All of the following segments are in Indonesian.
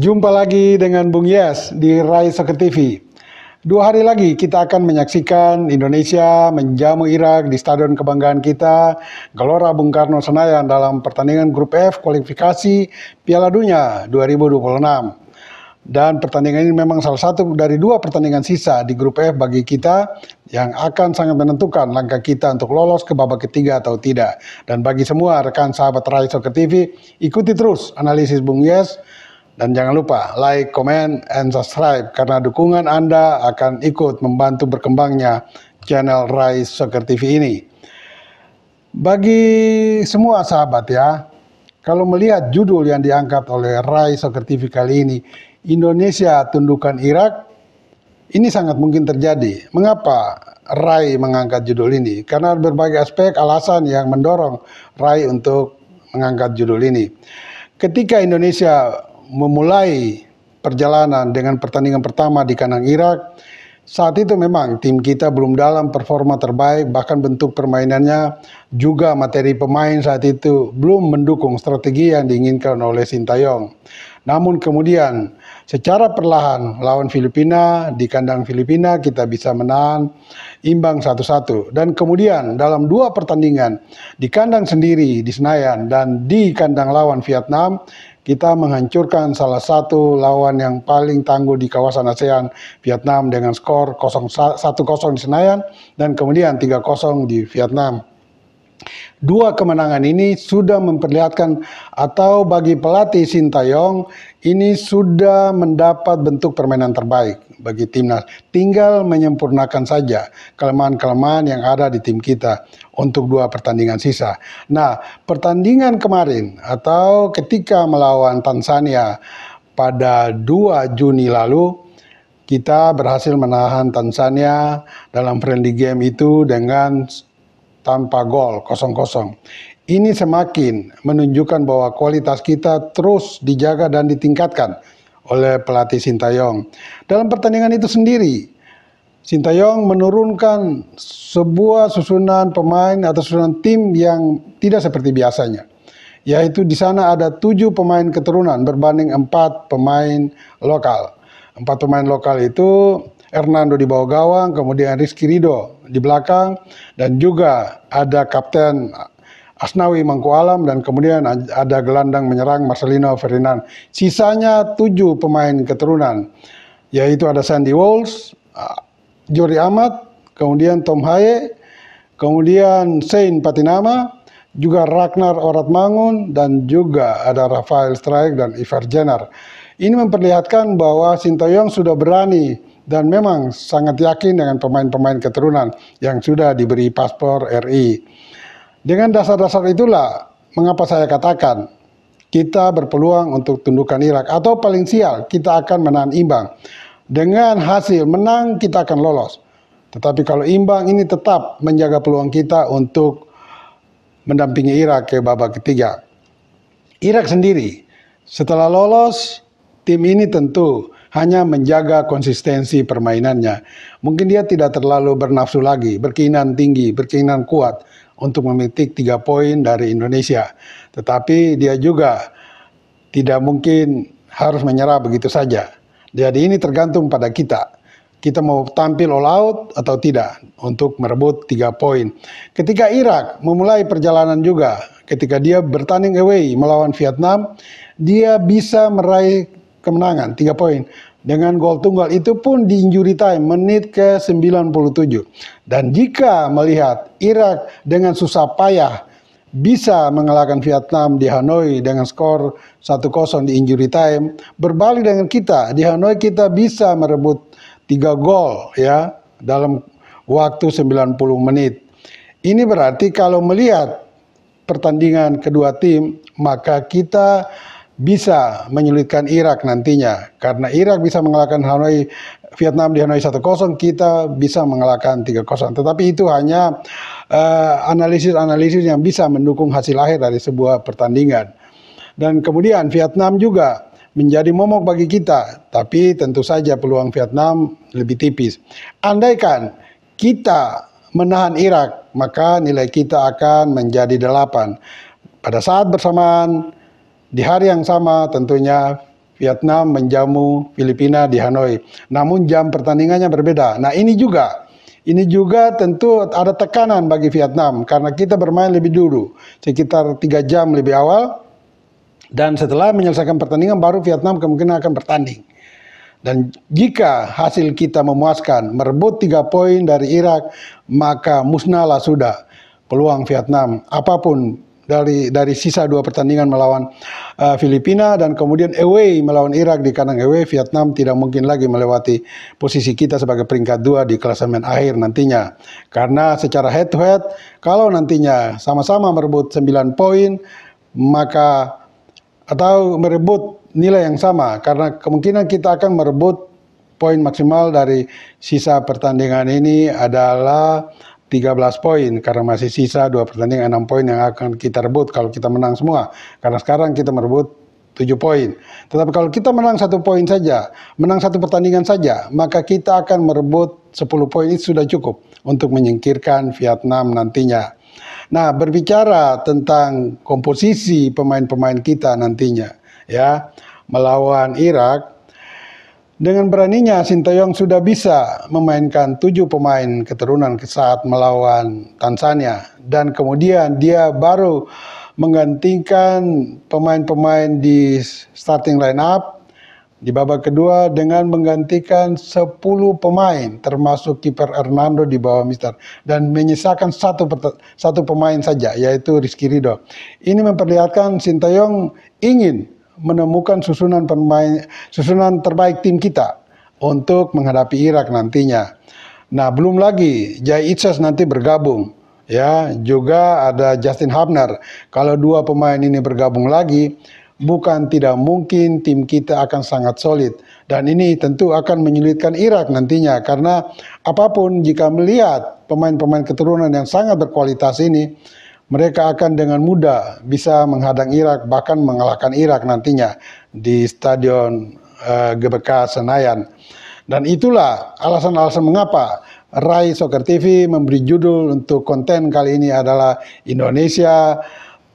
Jumpa lagi dengan Bung Yes di Rai Soccer TV. 2 hari lagi kita akan menyaksikan Indonesia menjamu Irak di Stadion Kebanggaan kita, Gelora Bung Karno Senayan dalam pertandingan Grup F kualifikasi Piala Dunia 2026. Dan pertandingan ini memang salah satu dari 2 pertandingan sisa di Grup F bagi kita yang akan sangat menentukan langkah kita untuk lolos ke babak ketiga atau tidak. Dan bagi semua rekan sahabat Rai Soccer TV, ikuti terus analisis Bung Yes. Dan jangan lupa like, comment, and subscribe karena dukungan Anda akan ikut membantu berkembangnya channel Rai Soccer TV ini. Bagi semua sahabat ya, kalau melihat judul yang diangkat oleh Rai Soccer TV kali ini, Indonesia tundukkan Irak, ini sangat mungkin terjadi. Mengapa Rai mengangkat judul ini? Karena berbagai aspek alasan yang mendorong Rai untuk mengangkat judul ini. Ketika Indonesia memulai perjalanan dengan pertandingan pertama di kandang Irak, saat itu memang tim kita belum dalam performa terbaik, bahkan bentuk permainannya juga materi pemain saat itu belum mendukung strategi yang diinginkan oleh Sintayong. Namun kemudian secara perlahan lawan Filipina, di kandang Filipina kita bisa menahan imbang 1-1. Dan kemudian dalam 2 pertandingan di kandang sendiri di Senayan dan di kandang lawan Vietnam, kita menghancurkan salah satu lawan yang paling tangguh di kawasan ASEAN, Vietnam, dengan skor 1-0 di Senayan dan kemudian 3-0 di Vietnam. 2 kemenangan ini sudah memperlihatkan atau bagi pelatih Sintayong ini sudah mendapat bentuk permainan terbaik bagi timnas. Tinggal menyempurnakan saja kelemahan-kelemahan yang ada di tim kita untuk 2 pertandingan sisa. Nah, pertandingan kemarin atau ketika melawan Tanzania pada 2 Juni lalu, kita berhasil menahan Tanzania dalam friendly game itu dengan tanpa gol 0-0. Ini semakin menunjukkan bahwa kualitas kita terus dijaga dan ditingkatkan oleh pelatih Sintayong. Dalam pertandingan itu sendiri, Sintayong menurunkan sebuah susunan pemain atau susunan tim yang tidak seperti biasanya. Yaitu di sana ada 7 pemain keturunan berbanding 4 pemain lokal. 4 pemain lokal itu Hernando di bawah gawang, kemudian Rizky Ridho di belakang, dan juga ada Kapten Asnawi Mangku Alam, dan kemudian ada gelandang menyerang Marcelino Ferdinand. Sisanya 7 pemain keturunan, yaitu ada Sandy Walsh, Jori Amat, kemudian Tom Haye, kemudian Sein Patinama, juga Ragnar Oratmangun, dan juga ada Rafael Struijk dan Ivar Jenner. Ini memperlihatkan bahwa Sintayong sudah berani dan memang sangat yakin dengan pemain-pemain keturunan yang sudah diberi paspor RI. Dengan dasar-dasar itulah mengapa saya katakan kita berpeluang untuk tundukkan Irak, atau paling sial kita akan menahan imbang. Dengan hasil menang kita akan lolos. Tetapi kalau imbang, ini tetap menjaga peluang kita untuk mendampingi Irak ke babak ketiga. Irak sendiri setelah lolos, tim ini tentu hanya menjaga konsistensi permainannya. Mungkin dia tidak terlalu bernafsu lagi, berkeinginan tinggi, berkeinginan kuat untuk memetik 3 poin dari Indonesia. Tetapi dia juga tidak mungkin harus menyerah begitu saja. Jadi ini tergantung pada kita. Kita mau tampil all out atau tidak untuk merebut 3 poin. Ketika Irak memulai perjalanan juga, ketika dia bertanding away melawan Vietnam, dia bisa meraih kemenangan 3 poin dengan gol tunggal, itu pun di injury time menit ke 97. Dan jika melihat Irak dengan susah payah bisa mengalahkan Vietnam di Hanoi dengan skor 1-0 di injury time, berbalik dengan kita di Hanoi, kita bisa merebut 3 gol ya dalam waktu 90 menit. Ini berarti kalau melihat pertandingan kedua tim, maka kita bisa menyulitkan Irak nantinya. Karena Irak bisa mengalahkan Vietnam di Hanoi 1-0, kita bisa mengalahkan 3-0. Tetapi itu hanya analisis-analisis yang bisa mendukung hasil akhir dari sebuah pertandingan. Dan kemudian Vietnam juga menjadi momok bagi kita, tapi tentu saja peluang Vietnam lebih tipis. Andaikan kita menahan Irak, maka nilai kita akan menjadi 8. Pada saat bersamaan, di hari yang sama tentunya Vietnam menjamu Filipina di Hanoi. Namun jam pertandingannya berbeda. Nah ini juga tentu ada tekanan bagi Vietnam karena kita bermain lebih dulu, sekitar 3 jam lebih awal. Dan setelah menyelesaikan pertandingan baru Vietnam kemungkinan akan bertanding. Dan jika hasil kita memuaskan, merebut 3 poin dari Irak, maka musnahlah sudah peluang Vietnam. Apapun dari sisa 2 pertandingan melawan Filipina dan kemudian away melawan Irak di kandang away, Vietnam tidak mungkin lagi melewati posisi kita sebagai peringkat 2 di klasemen akhir nantinya. Karena secara head to head, kalau nantinya sama-sama merebut 9 poin, maka atau merebut nilai yang sama, karena kemungkinan kita akan merebut poin maksimal dari sisa pertandingan ini adalah 13 poin, karena masih sisa 2 pertandingan 6 poin yang akan kita rebut kalau kita menang semua. Karena sekarang kita merebut 7 poin. Tetapi kalau kita menang 1 poin saja, menang 1 pertandingan saja, maka kita akan merebut 10 poin. Itu sudah cukup untuk menyingkirkan Vietnam nantinya. Nah, berbicara tentang komposisi pemain-pemain kita nantinya, ya, melawan Irak, dengan beraninya Sinteyong sudah bisa memainkan 7 pemain keturunan saat melawan Tanzania. Dan kemudian dia baru menggantikan pemain-pemain di starting line up di babak kedua dengan menggantikan 10 pemain termasuk kiper Hernando di bawah Mister. Dan menyisakan satu pemain saja yaitu Rizky Ridho. Ini memperlihatkan Sinteyong ingin menemukan susunan terbaik tim kita untuk menghadapi Irak nantinya. Nah, belum lagi Jai Itzes nanti bergabung, ya, juga ada Justin Hubner. Kalau 2 pemain ini bergabung lagi, bukan tidak mungkin tim kita akan sangat solid. Dan ini tentu akan menyulitkan Irak nantinya, karena apapun jika melihat pemain-pemain keturunan yang sangat berkualitas ini, mereka akan dengan mudah bisa menghadang Irak, bahkan mengalahkan Irak nantinya di Stadion GBK Senayan. Dan itulah alasan-alasan mengapa Rai Soccer TV memberi judul untuk konten kali ini adalah Indonesia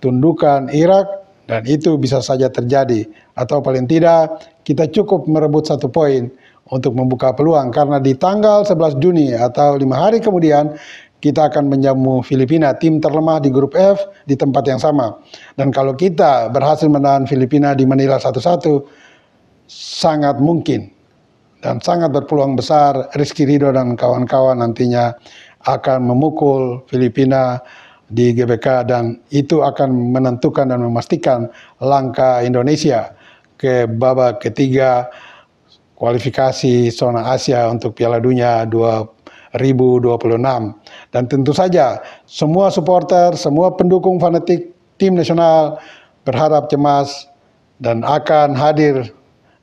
Tundukan Irak, dan itu bisa saja terjadi. Atau paling tidak kita cukup merebut 1 poin untuk membuka peluang, karena di tanggal 11 Juni atau 5 hari kemudian kita akan menjamu Filipina, tim terlemah di grup F di tempat yang sama. Dan kalau kita berhasil menahan Filipina di Manila 1-1, sangat mungkin dan sangat berpeluang besar Rizky Ridho dan kawan-kawan nantinya akan memukul Filipina di GBK, dan itu akan menentukan dan memastikan langkah Indonesia ke babak ketiga kualifikasi zona Asia untuk Piala Dunia 2026. Dan tentu saja semua supporter, semua pendukung fanatik tim nasional berharap cemas dan akan hadir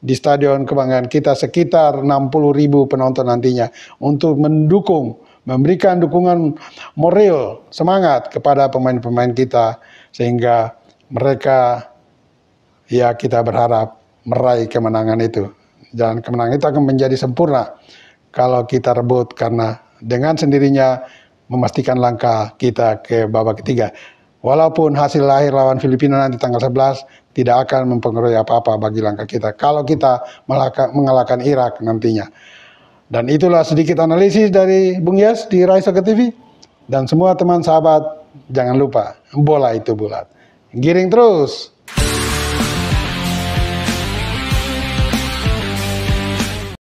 di Stadion Kebanggaan kita sekitar 60.000 penonton nantinya untuk mendukung, memberikan dukungan moral, semangat kepada pemain-pemain kita, sehingga mereka, ya, kita berharap meraih kemenangan itu. Dan kemenangan itu akan menjadi sempurna kalau kita rebut, karena dengan sendirinya memastikan langkah kita ke babak ketiga. Walaupun hasil akhir lawan Filipina nanti tanggal 11 tidak akan mempengaruhi apa-apa bagi langkah kita kalau kita mengalahkan Irak nantinya. Dan itulah sedikit analisis dari Bung Yes di Rai Soccer TV. Dan semua teman sahabat, jangan lupa, bola itu bulat. Giring terus!